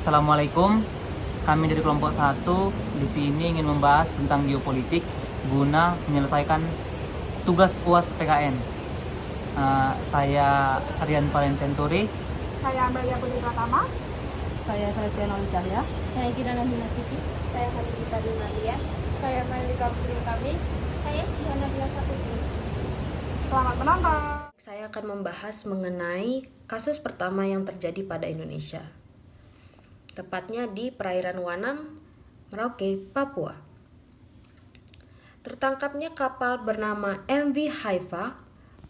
Assalamualaikum. Kami dari kelompok 1 di sini ingin membahas tentang geopolitik guna menyelesaikan tugas UAS PKN. Saya Rian Valencenturi. Saya Amelia Putri Pratama. Saya Celestiana Cahya. Saya Kirana Dinastiti. Saya Hadita Dimalia. Saya Malika Putri Utami. Saya Jiwana Biasa Putri. Selamat menonton. Saya akan membahas mengenai kasus pertama yang terjadi pada Indonesia, tepatnya di perairan Wanam, Merauke, Papua. Tertangkapnya kapal bernama MV Haifa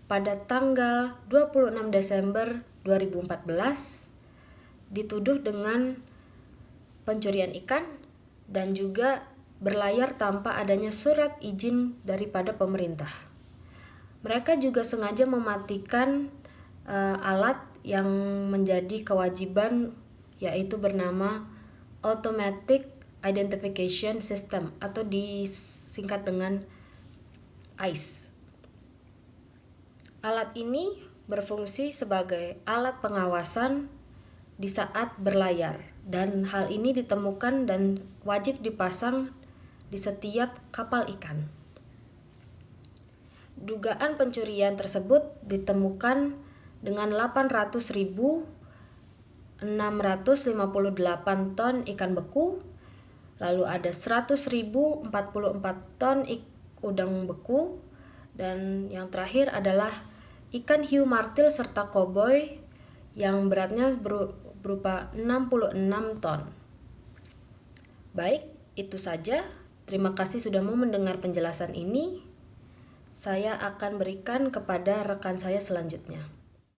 pada tanggal 26 Desember 2014 dituduh dengan pencurian ikan dan juga berlayar tanpa adanya surat izin daripada pemerintah. Mereka juga sengaja mematikan alat yang menjadi kewajiban, yaitu bernama Automatic Identification System atau disingkat dengan AIS. Alat ini berfungsi sebagai alat pengawasan di saat berlayar, dan hal ini ditemukan dan wajib dipasang di setiap kapal ikan. Dugaan pencurian tersebut ditemukan dengan 800.658 ton ikan beku, lalu ada 100.044 ton udang beku, dan yang terakhir adalah ikan hiu martil serta koboi yang beratnya berupa 66 ton. Baik, itu saja. Terima kasih sudah mau mendengar penjelasan ini. Saya akan berikan kepada rekan saya selanjutnya.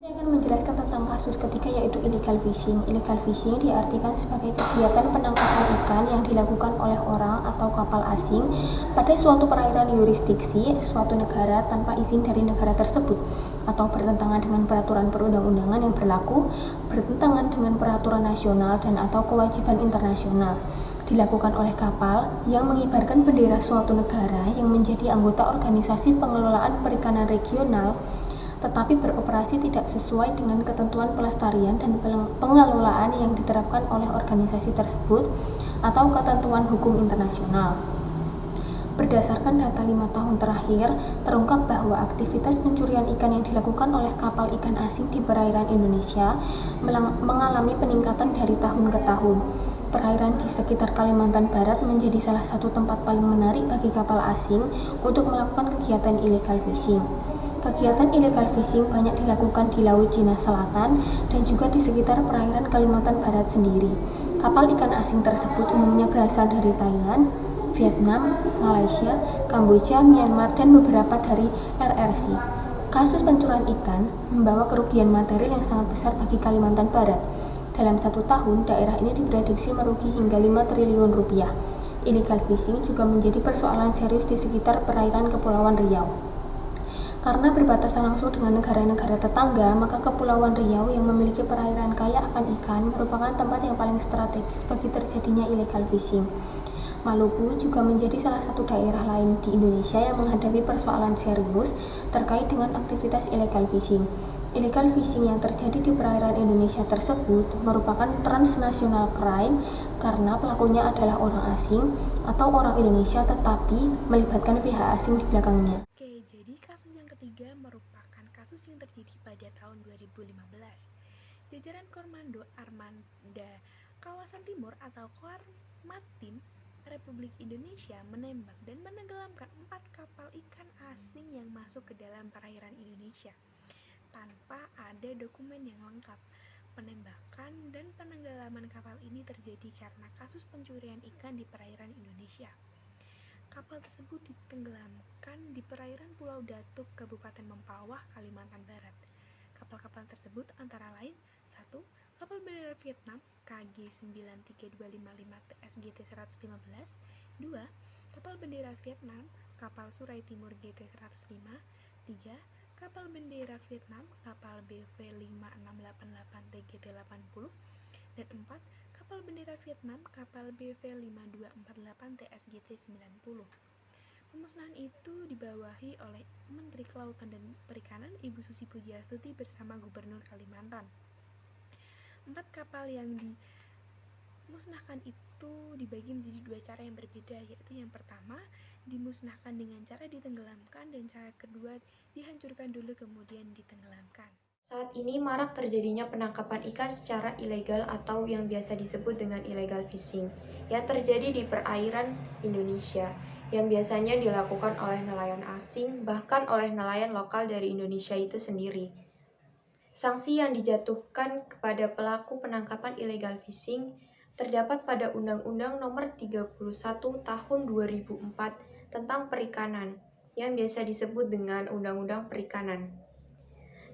Saya akan menjelaskan tentang kasus ketiga, yaitu illegal fishing. Illegal fishing diartikan sebagai kegiatan penangkapan ikan yang dilakukan oleh orang atau kapal asing pada suatu perairan yurisdiksi suatu negara tanpa izin dari negara tersebut, atau bertentangan dengan peraturan perundang-undangan yang berlaku, bertentangan dengan peraturan nasional dan atau kewajiban internasional. Dilakukan oleh kapal yang mengibarkan bendera suatu negara yang menjadi anggota organisasi pengelolaan perikanan regional, tetapi beroperasi tidak sesuai dengan ketentuan pelestarian dan pengelolaan yang diterapkan oleh organisasi tersebut atau ketentuan hukum internasional. Berdasarkan data 5 tahun terakhir, terungkap bahwa aktivitas pencurian ikan yang dilakukan oleh kapal ikan asing di perairan Indonesia mengalami peningkatan dari tahun ke tahun. Perairan di sekitar Kalimantan Barat menjadi salah satu tempat paling menarik bagi kapal asing untuk melakukan kegiatan illegal fishing. Kegiatan illegal fishing banyak dilakukan di Laut Cina Selatan dan juga di sekitar perairan Kalimantan Barat sendiri. Kapal ikan asing tersebut umumnya berasal dari Thailand, Vietnam, Malaysia, Kamboja, Myanmar, dan beberapa dari RRC. Kasus pencurian ikan membawa kerugian material yang sangat besar bagi Kalimantan Barat. Dalam 1 tahun, daerah ini diprediksi merugi hingga 5 triliun rupiah. Illegal fishing juga menjadi persoalan serius di sekitar perairan Kepulauan Riau. Karena berbatasan langsung dengan negara-negara tetangga, maka Kepulauan Riau yang memiliki perairan kaya akan ikan merupakan tempat yang paling strategis bagi terjadinya illegal fishing. Maluku juga menjadi salah satu daerah lain di Indonesia yang menghadapi persoalan serius terkait dengan aktivitas illegal fishing. Illegal fishing yang terjadi di perairan Indonesia tersebut merupakan transnational crime karena pelakunya adalah orang asing atau orang Indonesia tetapi melibatkan pihak asing di belakangnya. Oke, jadi kasus yang ketiga merupakan kasus yang terjadi pada tahun 2015. Jajaran Komando Armada Kawasan Timur atau Kormatim Republik Indonesia menembak dan menenggelamkan 4 kapal ikan asing yang masuk ke dalam perairan Indonesia tanpa ada dokumen yang lengkap. Penembakan dan penenggelaman kapal ini terjadi karena kasus pencurian ikan di perairan Indonesia. Kapal tersebut ditenggelamkan di perairan Pulau Datuk, Kabupaten Mempawah, Kalimantan Barat. Kapal-kapal tersebut antara lain: 1. Kapal bendera Vietnam KG-93255 TSGT 115. 2. Kapal bendera Vietnam kapal Surai Timur GT105. 3. Kapal bendera Vietnam kapal BV5688 TGT80. Dan 4. Kapal bendera Vietnam kapal BV5248 TSGT90. Pemusnahan itu dibawahi oleh Menteri Kelautan dan Perikanan Ibu Susi Pujiastuti bersama Gubernur Kalimantan. 4 kapal yang Musnahkan itu dibagi menjadi dua cara yang berbeda, yaitu yang pertama dimusnahkan dengan cara ditenggelamkan dan cara kedua dihancurkan dulu kemudian ditenggelamkan. Saat ini marak terjadinya penangkapan ikan secara ilegal atau yang biasa disebut dengan illegal fishing yang terjadi di perairan Indonesia yang biasanya dilakukan oleh nelayan asing bahkan oleh nelayan lokal dari Indonesia itu sendiri. Sanksi yang dijatuhkan kepada pelaku penangkapan illegal fishing terdapat pada Undang-Undang Nomor 31 Tahun 2004 tentang Perikanan yang biasa disebut dengan Undang-Undang Perikanan.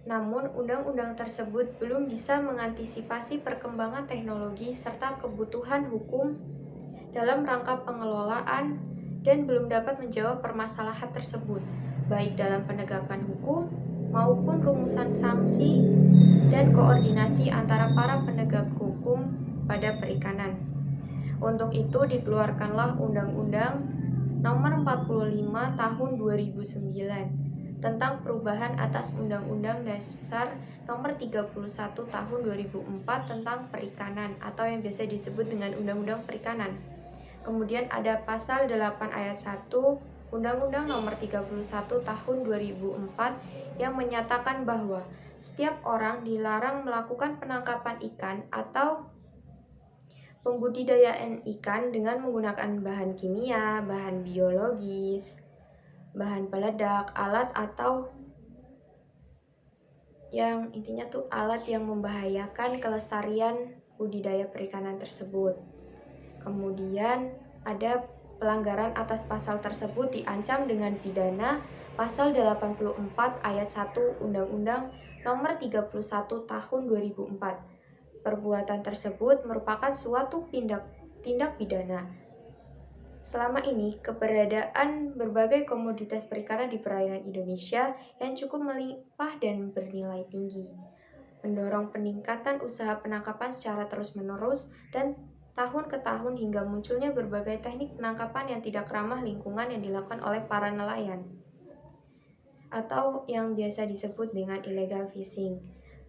Namun, undang-undang tersebut belum bisa mengantisipasi perkembangan teknologi serta kebutuhan hukum dalam rangka pengelolaan dan belum dapat menjawab permasalahan tersebut, baik dalam penegakan hukum maupun rumusan sanksi dan koordinasi antara para penegak hukum pada perikanan. Untuk itu dikeluarkanlah Undang-Undang Nomor 45 Tahun 2009 tentang perubahan atas Undang-Undang Dasar Nomor 31 Tahun 2004 tentang Perikanan atau yang biasa disebut dengan Undang-Undang Perikanan. Kemudian ada pasal 8 ayat 1 Undang-Undang Nomor 31 Tahun 2004 yang menyatakan bahwa setiap orang dilarang melakukan penangkapan ikan atau pembudidayaan ikan dengan menggunakan bahan kimia, bahan biologis, bahan peledak, alat atau yang intinya tuh alat yang membahayakan kelestarian budidaya perikanan tersebut. Kemudian ada pelanggaran atas pasal tersebut diancam dengan pidana pasal 84 ayat 1 Undang-Undang Nomor 31 Tahun 2004. Perbuatan tersebut merupakan suatu tindak pidana. Selama ini, keberadaan berbagai komoditas perikanan di perairan Indonesia yang cukup melimpah dan bernilai tinggi, mendorong peningkatan usaha penangkapan secara terus-menerus dan tahun ke tahun hingga munculnya berbagai teknik penangkapan yang tidak ramah lingkungan yang dilakukan oleh para nelayan, atau yang biasa disebut dengan illegal fishing.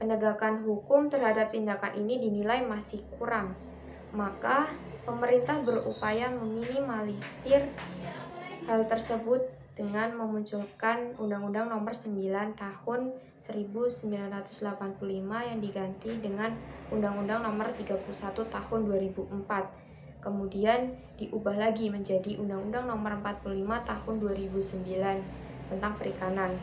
Penegakan hukum terhadap tindakan ini dinilai masih kurang, maka pemerintah berupaya meminimalisir hal tersebut dengan memunculkan Undang-Undang Nomor 9 Tahun 1985 yang diganti dengan Undang-Undang Nomor 31 Tahun 2004. Kemudian diubah lagi menjadi Undang-Undang Nomor 45 Tahun 2009 tentang perikanan.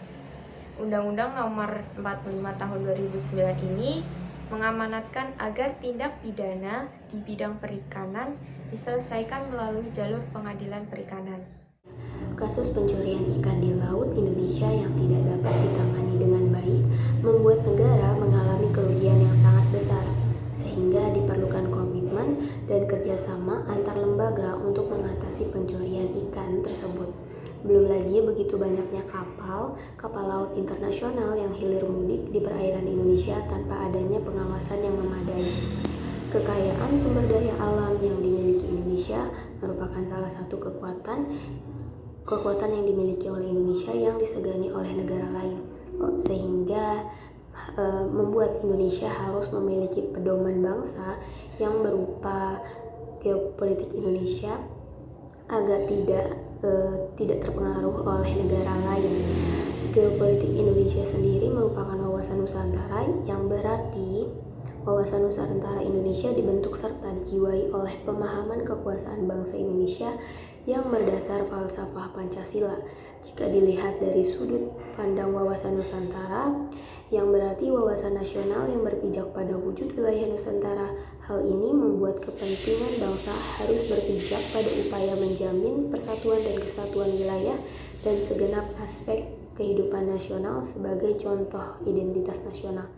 Undang-Undang Nomor 45 Tahun 2009 ini mengamanatkan agar tindak pidana di bidang perikanan diselesaikan melalui jalur pengadilan perikanan. Kasus pencurian ikan di laut Indonesia yang tidak dapat ditangani dengan baik membuat negara mengalami kerugian yang sangat besar, sehingga diperlukan komitmen dan kerjasama antar lembaga untuk mengatasi pencurian ikan tersebut. Belum lagi begitu banyaknya kapal laut internasional yang hilir mudik di perairan Indonesia tanpa adanya pengawasan yang memadai. Kekayaan sumber daya alam yang dimiliki Indonesia merupakan salah satu kekuatan yang dimiliki oleh Indonesia yang disegani oleh negara lain, sehingga membuat Indonesia harus memiliki pedoman bangsa yang berupa geopolitik Indonesia agar tidak terpengaruh oleh negara lain. Geopolitik Indonesia sendiri merupakan wawasan Nusantara yang berarti wawasan Nusantara Indonesia dibentuk serta dijiwai oleh pemahaman kekuasaan bangsa Indonesia yang berdasar falsafah Pancasila. Jika dilihat dari sudut pandang wawasan Nusantara, yang berarti wawasan nasional yang berpijak pada wujud wilayah Nusantara. Hal ini membuat kepentingan bangsa harus berpijak pada upaya menjamin persatuan dan kesatuan wilayah dan segenap aspek kehidupan nasional sebagai contoh identitas nasional.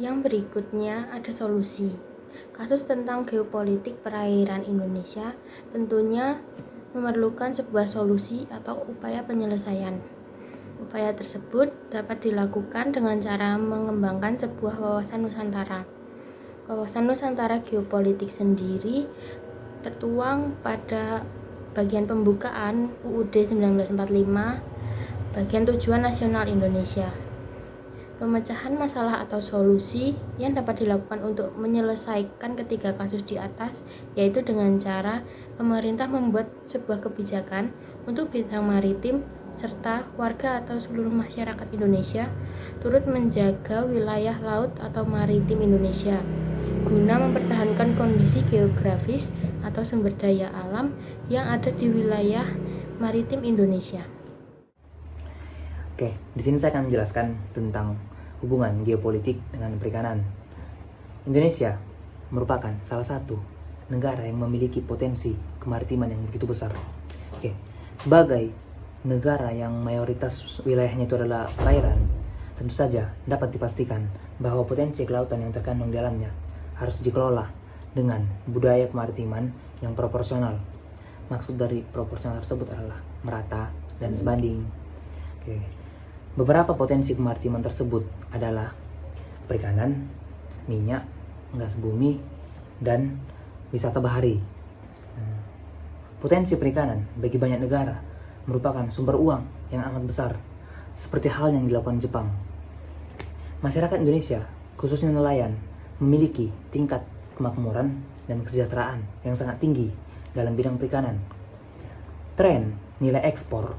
Yang berikutnya ada solusi. Kasus tentang geopolitik perairan Indonesia tentunya memerlukan sebuah solusi atau upaya penyelesaian. Upaya tersebut dapat dilakukan dengan cara mengembangkan sebuah wawasan Nusantara. Wawasan Nusantara geopolitik sendiri tertuang pada bagian pembukaan UUD 1945, bagian tujuan nasional Indonesia. Pemecahan masalah atau solusi yang dapat dilakukan untuk menyelesaikan ketiga kasus di atas yaitu dengan cara pemerintah membuat sebuah kebijakan untuk bidang maritim serta warga atau seluruh masyarakat Indonesia turut menjaga wilayah laut atau maritim Indonesia guna mempertahankan kondisi geografis atau sumber daya alam yang ada di wilayah maritim Indonesia. Oke, di sini saya akan menjelaskan tentang hubungan geopolitik dengan perikanan. Indonesia merupakan salah satu negara yang memiliki potensi kemaritiman yang begitu besar. Oke, sebagai negara yang mayoritas wilayahnya itu adalah perairan, tentu saja dapat dipastikan bahwa potensi kelautan yang terkandung di dalamnya harus dikelola dengan budaya kemaritiman yang proporsional. Maksud dari proporsional tersebut adalah merata dan sebanding. Oke. Beberapa potensi kemaritiman tersebut adalah perikanan, minyak, gas bumi, dan wisata bahari. Potensi perikanan bagi banyak negara merupakan sumber uang yang amat besar, seperti hal yang dilakukan Jepang. Masyarakat Indonesia, khususnya nelayan, memiliki tingkat kemakmuran dan kesejahteraan yang sangat tinggi dalam bidang perikanan. Tren nilai ekspor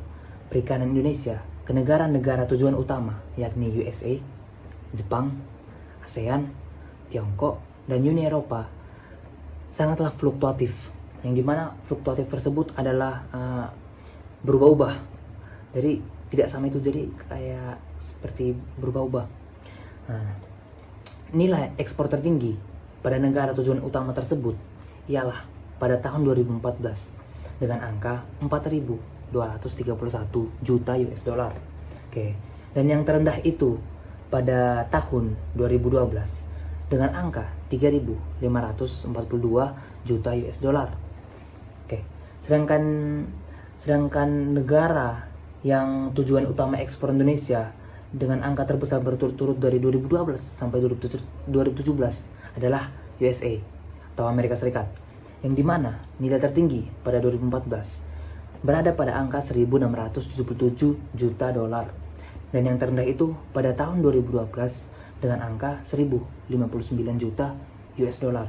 perikanan Indonesia ke negara-negara tujuan utama yakni USA, Jepang, ASEAN, Tiongkok, dan Uni Eropa sangatlah fluktuatif, yang dimana fluktuatif tersebut adalah berubah-ubah. Jadi tidak sama itu, jadi kayak seperti berubah-ubah. Nilai ekspor tertinggi pada negara tujuan utama tersebut ialah pada tahun 2014 dengan angka 4.231 juta US dollar. Oke. Dan yang terendah itu pada tahun 2012 dengan angka 3.542 juta US dollar. Oke. Sedangkan negara yang tujuan utama ekspor Indonesia dengan angka terbesar berturut-turut dari 2012 sampai 2017 adalah USA atau Amerika Serikat, yang dimana nilai tertinggi pada 2014 berada pada angka 1.677 juta dolar, dan yang terendah itu pada tahun 2012 dengan angka 1.059 juta US dollar.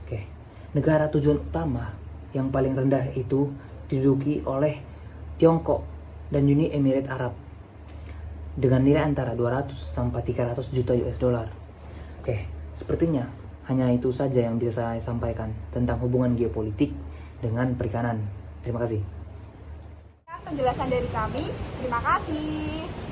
Oke. Negara tujuan utama yang paling rendah itu diduduki oleh Tiongkok dan Uni Emirat Arab dengan nilai antara 200 sampai 300 juta US dollar. Oke, sepertinya hanya itu saja yang bisa saya sampaikan tentang hubungan geopolitik dengan perikanan. Terima kasih. Penjelasan dari kami, terima kasih.